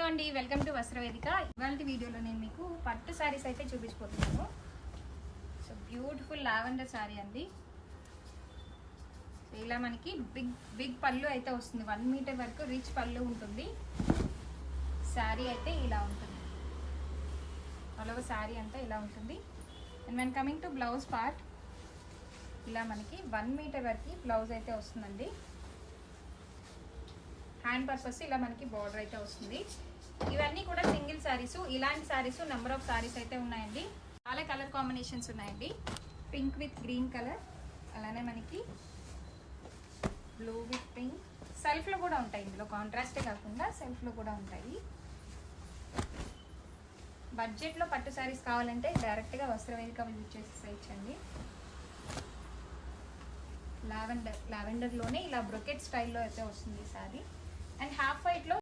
Hello అండి, welcome to వస్త్రవేదిక. ఇవాళ వీడియోలో నేను మీకు పట్టు శారీస్ అయితే చూపించబోతున్నాను. సో బ్యూటిఫుల్ లావెండర్ శారీ అండి. సో ఇలా మనకి బిగ్ పళ్ళు అయితే వస్తుంది. 1 మీటర్ వరకు రిచ్ పళ్ళు ఉంటుంది. శారీ అయితే ఇలా ఉంటుంది. అలవ శారీ అంతా ఇలా ఉంటుంది. And when coming to blouse part, ఇలా మనకి 1 మీటర్ వరకు బ్లౌజ్ అయితే వస్తుందండి. హ్యాండ్ పర్పస్ ఇలా మనకి బార్డర్ అయితే వస్తుంది. ఇవన్నీ కూడా సింగిల్ శారీస్. ఇలాంటి శారీస్ నెంబర్ ఆఫ్ శారీస్ అయితే ఉన్నాయండి. చాలా కలర్ కాంబినేషన్స్ ఉన్నాయండి. పింక్ విత్ గ్రీన్ కలర్, అలానే మనకి బ్లూ విత్ పింక్, సెల్ఫ్లో కూడా ఉంటాయి. ఇందులో కాంట్రాస్టే కాకుండా సెల్ఫ్లో కూడా ఉంటాయి. బడ్జెట్లో పట్టు శారీస్ కావాలంటే డైరెక్ట్గా వస్త్రవేదిక విజిట్ చేసేసేయచ్చండి. లావెండర్లోనే ఇలా బ్రొకెట్ స్టైల్లో అయితే వస్తుంది ఈ శారీ. అండ్ హాఫ్ వైట్లో